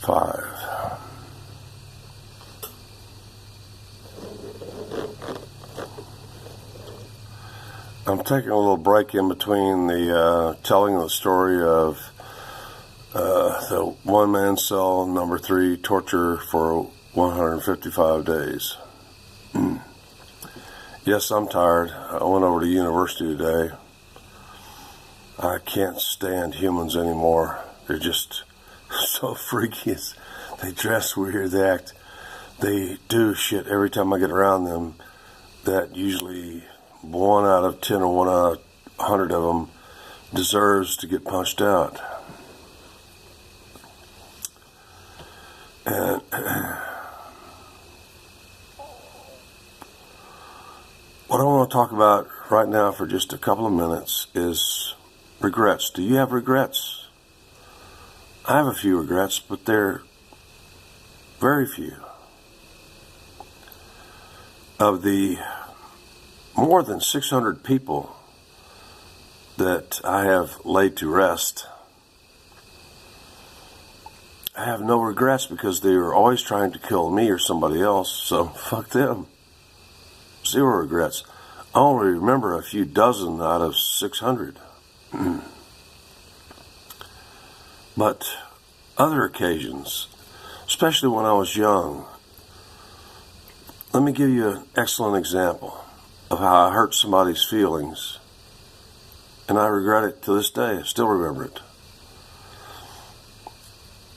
5. I'm taking a little break in between the telling the story of the one-man cell number 3 torture for 155 days. Yes, I'm tired. I went over to university today. I can't stand humans anymore. They're just so freaky. They dress weird. They act. They do shit every time I get around them that usually 1 out of 10 or 1 out of 100 of them deserves to get punched out. And what I want to talk about right now for just a couple of minutes is regrets. Do you have regrets? I have a few regrets, but they're very few. Of the more than 600 people that I have laid to rest, I have no regrets because they were always trying to kill me or somebody else, so fuck them. 0 regrets. I only remember a few dozen out of 600. But other occasions, especially when I was young, let me give you an excellent example of how I hurt somebody's feelings, and I regret it to this day. I still remember it.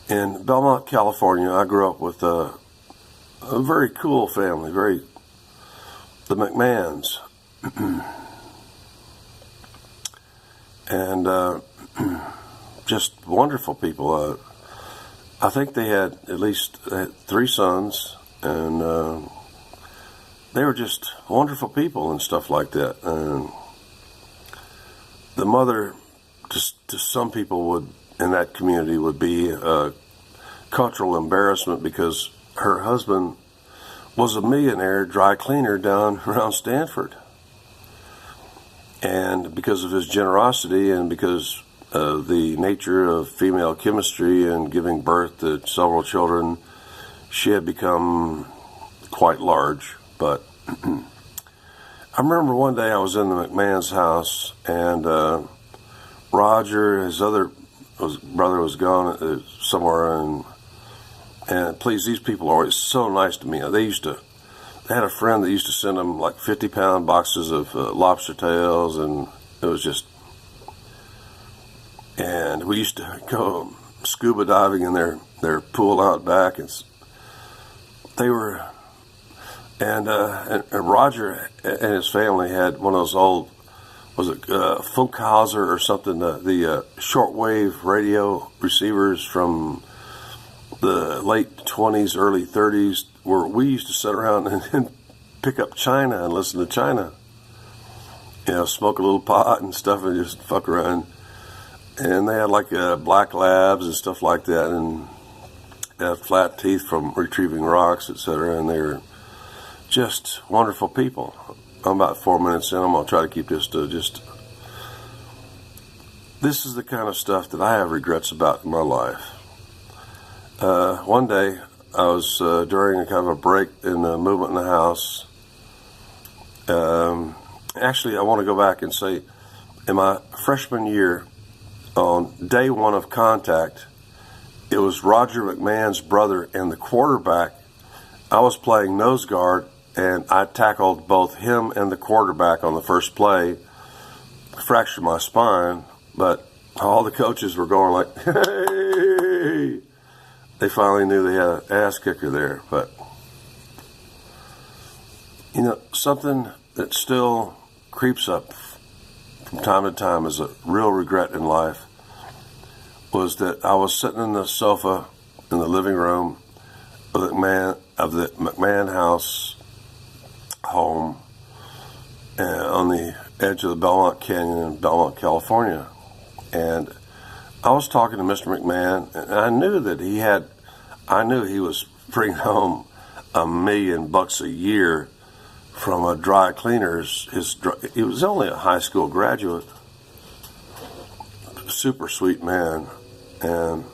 In Belmont, California, I grew up with a very cool family, the McMahons. And just wonderful people. I think they had at least 3 sons, and they were just wonderful people and stuff like that. And the mother, just to some people in that community, would be a cultural embarrassment because her husband was a millionaire dry cleaner down around Stanford. And because of his generosity and because of the nature of female chemistry and giving birth to several children, she had become quite large. But I remember one day I was in the McMahon's house, and Roger, his brother, was gone somewhere, and please, these people are always so nice to me. They had a friend that used to send them like 50-pound boxes of lobster tails, and it was just, and we used to go scuba diving in their pool out back, and they were, and Roger and his family had one of those old, was it Funkhauser or something, the shortwave radio receivers from the late 20s, early 30s, where we used to sit around and pick up China and listen to China. Smoke a little pot and stuff and just fuck around. And they had like black labs and stuff like that, and they had flat teeth from retrieving rocks, etc. And they were just wonderful people. I'm about 4 minutes in. I'm going to try to keep this to just... This is the kind of stuff that I have regrets about in my life. One day, I was during a kind of a break in the movement in the house. Actually, I want to go back and say, in my freshman year, on day 1 of contact, it was Roger McMahon's brother and the quarterback. I was playing nose guard, and I tackled both him and the quarterback on the first play, fractured my spine, but all the coaches were going like, hey! They finally knew they had an ass kicker there. But, something that still creeps up from time to time as a real regret in life was that I was sitting in the sofa in the living room of the McMahon house home on the edge of the Belmont Canyon in Belmont, California. And I was talking to Mr. McMahon, and I knew he was bringing home $1 million a year from a dry cleaner's. He was only a high school graduate, super sweet man, and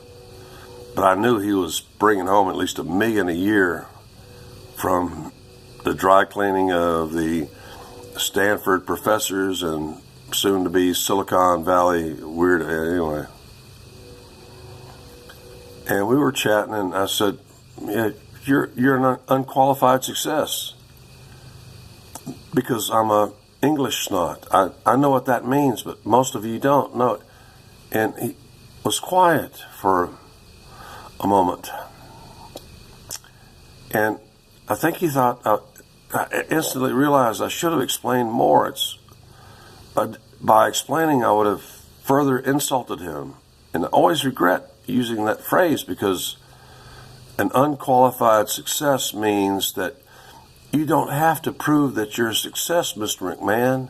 but I knew he was bringing home at least $1 million a year from the dry cleaning of the Stanford professors and soon to be Silicon Valley weird anyway. And we were chatting, and I said, yeah, you're an unqualified success, because I'm a English snot. I know what that means, but most of you don't know it. And he was quiet for a moment, and I think he thought, I instantly realized I should have explained more. By explaining, I would have further insulted him. And I always regret using that phrase, because an unqualified success means that you don't have to prove that you're a success, Mr. McMahon.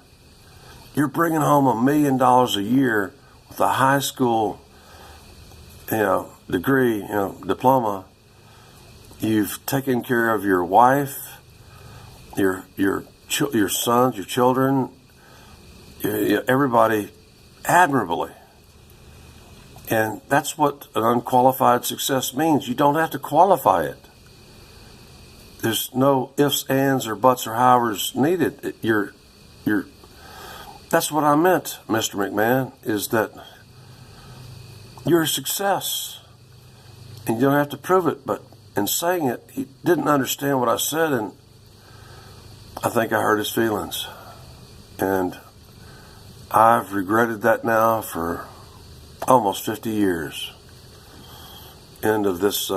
You're bringing home $1 million a year with a high school, degree, diploma. You've taken care of your wife, your sons, your children, everybody admirably. And that's what an unqualified success means. You don't have to qualify it. There's no ifs, ands, or buts, or howers needed. That's what I meant, Mr. McMahon, is that you're a success. And you don't have to prove it. But in saying it, he didn't understand what I said, and I think I hurt his feelings. And I've regretted that now for almost 50 years. End of this